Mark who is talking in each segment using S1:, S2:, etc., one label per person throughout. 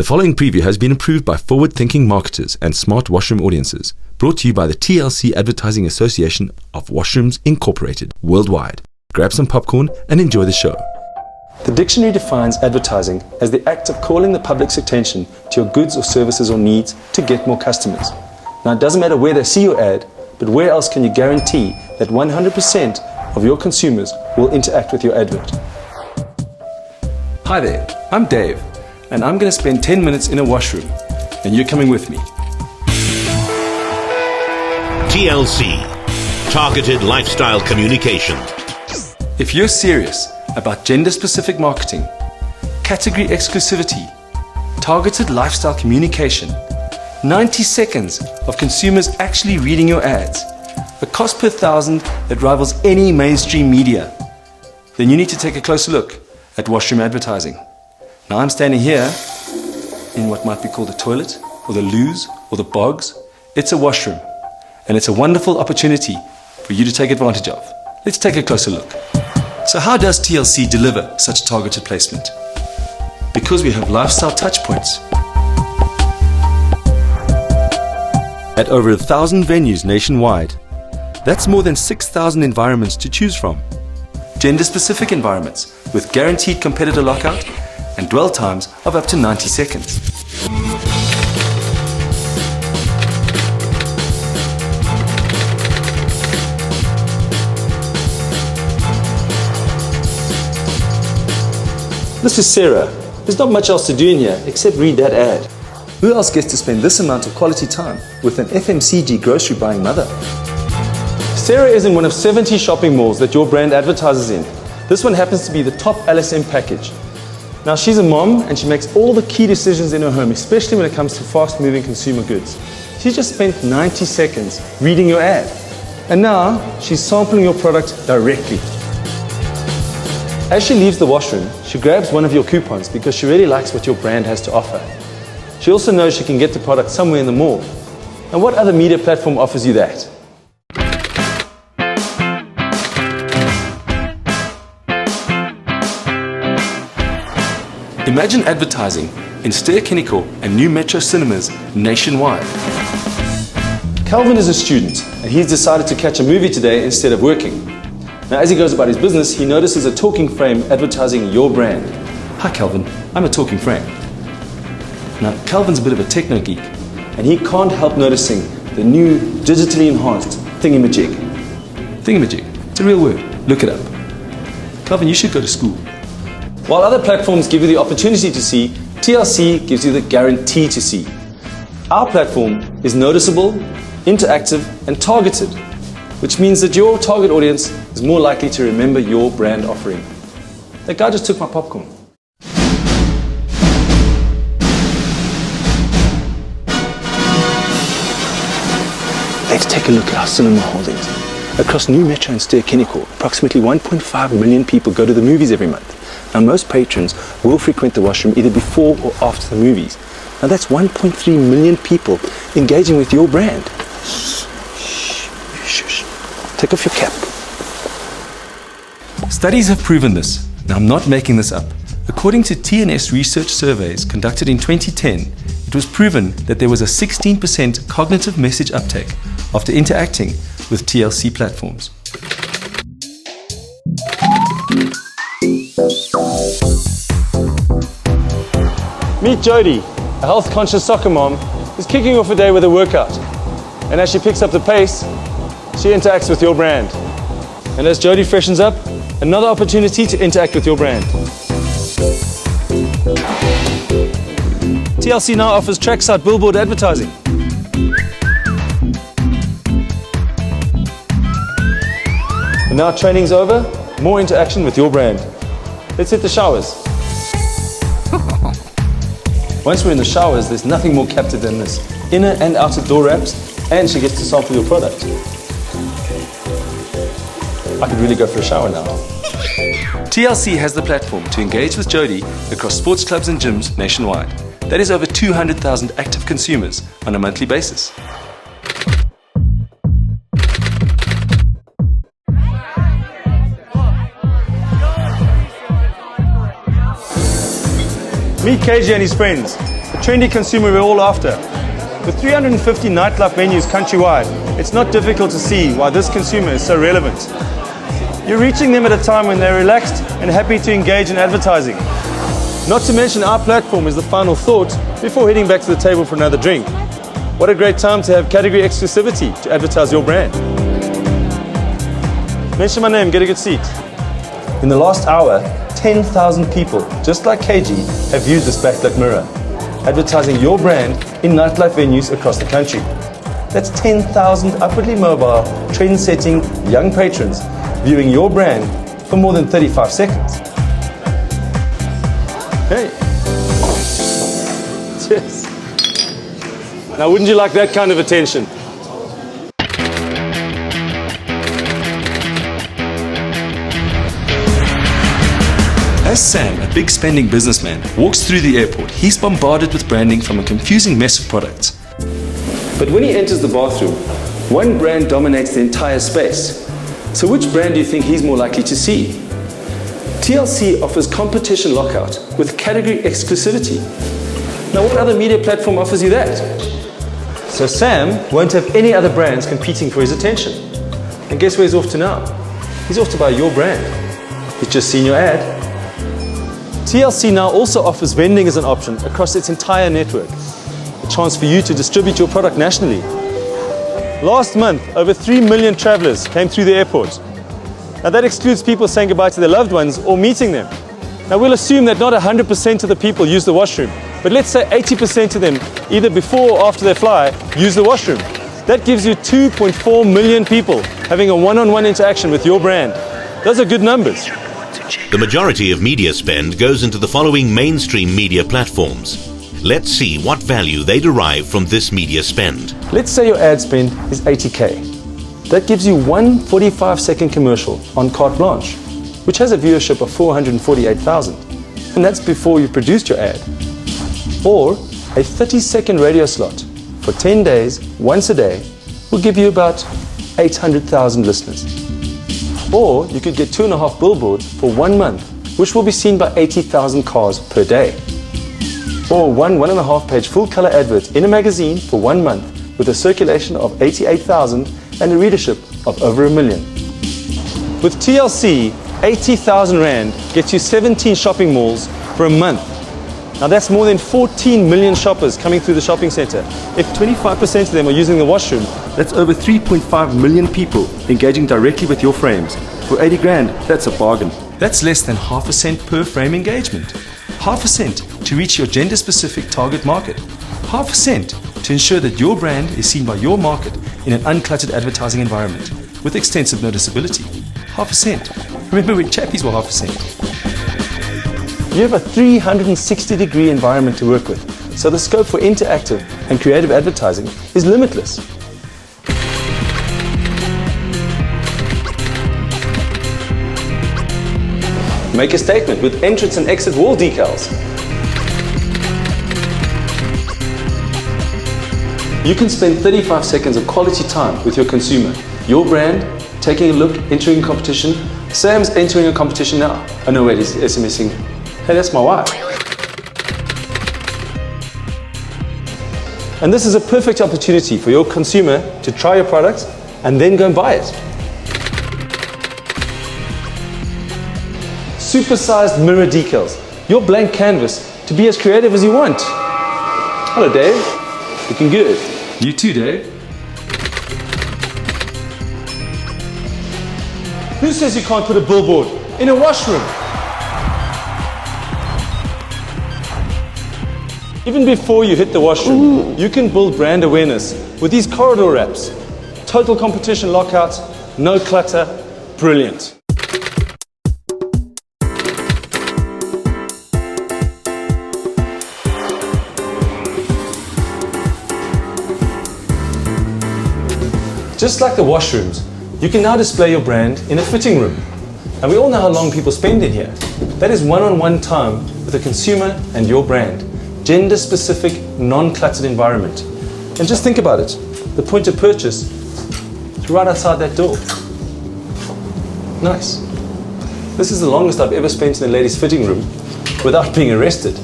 S1: The following preview has been approved by forward-thinking marketers and smart washroom audiences, brought to you by the TLC Advertising Association of Washrooms Incorporated worldwide. Grab some popcorn and enjoy the show.
S2: The dictionary defines advertising as the act of calling the public's attention to your goods or services or needs to get more customers. Now, it doesn't matter where they see your ad, but where else can you guarantee that 100% of your consumers will interact with your advert? Hi there, I'm Dave, and I'm going to spend 10 minutes in a washroom, and you're coming with me.
S3: TLC, Targeted Lifestyle Communication.
S2: If you're serious about gender-specific marketing, category exclusivity, targeted lifestyle communication, 90 seconds of consumers actually reading your ads, a cost per thousand that rivals any mainstream media, then you need to take a closer look at washroom advertising. Now I'm standing here in what might be called the toilet, or the loos, or the bogs. It's a washroom, and it's a wonderful opportunity for you to take advantage of. Let's take a closer look. So how does TLC deliver such targeted placement? Because we have lifestyle touchpoints.
S1: At over 1,000 venues nationwide, that's more than 6,000 environments to choose from.
S2: Gender-specific environments with guaranteed competitor lockout and dwell times of up to 90 seconds. This is Sarah. There's not much else to do in here except read that ad. Who else gets to spend this amount of quality time with an FMCG grocery buying mother? Sarah is in one of 70 shopping malls that your brand advertises in. This one happens to be the top LSM package. Now, she's a mom and she makes all the key decisions in her home, especially when it comes to fast-moving consumer goods. She just spent 90 seconds reading your ad. And now she's sampling your product directly. As she leaves the washroom, she grabs one of your coupons because she really likes what your brand has to offer. She also knows she can get the product somewhere in the mall. And what other media platform offers you that? Imagine advertising in Ster-Kinekor and new Metro cinemas nationwide. Calvin is a student and he's decided to catch a movie today instead of working. Now, as he goes about his business, he notices a talking frame advertising your brand. Hi Calvin, I'm a talking frame. Now, Calvin's a bit of a techno geek and he can't help noticing the new digitally enhanced thingamajig. Thingamajig, it's a real word, look it up. Calvin, you should go to school. While other platforms give you the opportunity to see, TLC gives you the guarantee to see. Our platform is noticeable, interactive, and targeted, which means that your target audience is more likely to remember your brand offering. That guy just took my popcorn. Let's take a look at our cinema holdings. Across New Metro and Ster-Kinekor, approximately 1.5 million people go to the movies every month. Now, most patrons will frequent the washroom either before or after the movies. Now, that's 1.3 million people engaging with your brand. Shh. Take off your cap. Studies have proven this. Now, I'm not making this up. According to TNS research surveys conducted in 2010, it was proven that there was a 16% cognitive message uptake after interacting with TLC platforms. Meet Jody, a health-conscious soccer mom who's kicking off a day with a workout. And as she picks up the pace, she interacts with your brand. And as Jody freshens up, another opportunity to interact with your brand. TLC now offers trackside billboard advertising. And now training's over, more interaction with your brand. Let's hit the showers. Once we're in the showers, there's nothing more captive than this. Inner and outer door wraps, and she gets to sample your product. I could really go for a shower now. TLC has the platform to engage with Jody across sports clubs and gyms nationwide. That is over 200,000 active consumers on a monthly basis. Meet KJ and his friends. The trendy consumer we're all after. With 350 nightlife venues countrywide, it's not difficult to see why this consumer is so relevant. You're reaching them at a time when they're relaxed and happy to engage in advertising. Not to mention our platform is the final thought before heading back to the table for another drink. What a great time to have category exclusivity to advertise your brand. Mention my name, get a good seat. In the last hour, 10,000 people, just like KG, have viewed this backlit mirror, advertising your brand in nightlife venues across the country. That's 10,000 upwardly mobile, trend-setting young patrons viewing your brand for more than 35 seconds. Hey. Cheers. Now, wouldn't you like that kind of attention? As Sam, a big spending businessman, walks through the airport, he's bombarded with branding from a confusing mess of products. But when he enters the bathroom, one brand dominates the entire space. So which brand do you think he's more likely to see? TLC offers competition lockout with category exclusivity. Now, what other media platform offers you that? So Sam won't have any other brands competing for his attention. And guess where he's off to now? He's off to buy your brand. He's just seen your ad. TLC now also offers vending as an option across its entire network. A chance for you to distribute your product nationally. Last month, over 3 million travelers came through the airport. Now that excludes people saying goodbye to their loved ones or meeting them. Now we'll assume that not 100% of the people use the washroom, but let's say 80% of them, either before or after they fly, use the washroom. That gives you 2.4 million people having a one-on-one interaction with your brand. Those are good numbers.
S3: The majority of media spend goes into the following mainstream media platforms. Let's see what value they derive from this media spend.
S2: Let's say your ad spend is 80K. That gives you one 45-second commercial on Carte Blanche, which has a viewership of 448,000. And that's before you've produced your ad. Or a 30-second radio slot for 10 days, once a day, will give you about 800,000 listeners. Or you could get 2.5 billboards for 1 month, which will be seen by 80,000 cars per day. Or one 1.5-page full-color advert in a magazine for 1 month with a circulation of 88,000 and a readership of over 1 million. With TLC, 80,000 Rand gets you 17 shopping malls for a month. Now that's more than 14 million shoppers coming through the shopping center. If 25% of them are using the washroom, that's over 3.5 million people engaging directly with your frames. For 80 grand, that's a bargain. That's less than half a cent per frame engagement. Half a cent to reach your gender-specific target market. Half a cent to ensure that your brand is seen by your market in an uncluttered advertising environment with extensive noticeability. Half a cent. Remember when chappies were half a cent? You have a 360-degree environment to work with, so the scope for interactive and creative advertising is limitless. Make a statement with entrance and exit wall decals. You can spend 35 seconds of quality time with your consumer. Your brand, taking a look, entering a competition. Sam's entering a competition now. Oh no, wait, he's SMSing. Hey, that's my wife. And this is a perfect opportunity for your consumer to try your product and then go and buy it. Supersized mirror decals. Your blank canvas to be as creative as you want. Hello, Dave. Looking good. You too, Dave. Who says you can't put a billboard in a washroom? Even before you hit the washroom, you can build brand awareness with these corridor wraps. Total competition lockout, no clutter, brilliant. Just like the washrooms, you can now display your brand in a fitting room. And we all know how long people spend in here. That is one-on-one time with a consumer and your brand. Gender-specific, non-cluttered environment. And just think about it. The point of purchase is right outside that door. Nice. This is the longest I've ever spent in a ladies' fitting room without being arrested.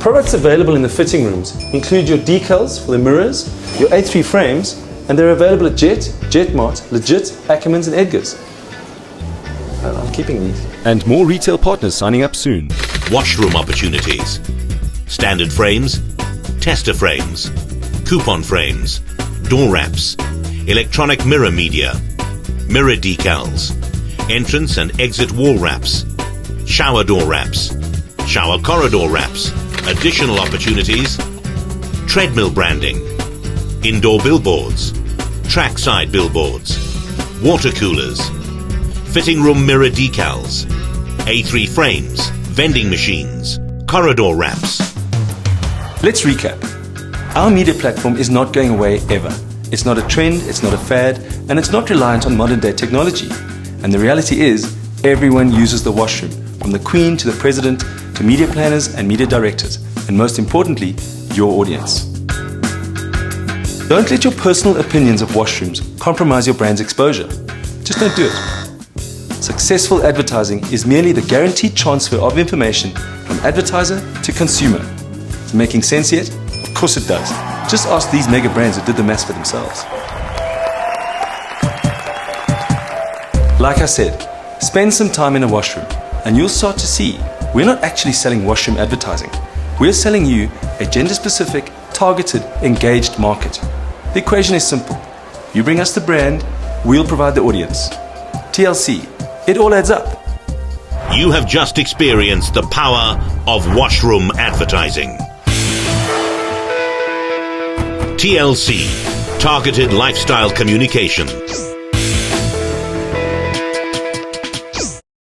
S2: Products available in the fitting rooms include your decals for the mirrors, your A3 frames, and they're available at Jet, Jetmart, Legit, Ackermans and Edgar's. I'm keeping these.
S1: And more retail partners signing up soon.
S3: Washroom opportunities. Standard frames, tester frames, coupon frames, door wraps, electronic mirror media, mirror decals, entrance and exit wall wraps, shower door wraps, shower corridor wraps, additional opportunities, treadmill branding, indoor billboards, trackside billboards, water coolers, fitting room mirror decals, A3 frames, vending machines, corridor wraps.
S2: Let's recap. Our media platform is not going away ever. It's not a trend, it's not a fad, and it's not reliant on modern day technology. And the reality is, everyone uses the washroom, from the Queen to the President, to media planners and media directors, and most importantly, your audience. Don't let your personal opinions of washrooms compromise your brand's exposure. Just don't do it. Successful advertising is merely the guaranteed transfer of information from advertiser to consumer. Is it making sense yet? Of course it does. Just ask these mega brands who did the maths for themselves. Like I said, spend some time in a washroom and you'll start to see we're not actually selling washroom advertising. We're selling you a gender-specific, targeted, engaged market. The equation is simple. You bring us the brand, we'll provide the audience. TLC, it all adds up.
S3: You have just experienced the power of washroom advertising. TLC, Targeted Lifestyle Communication.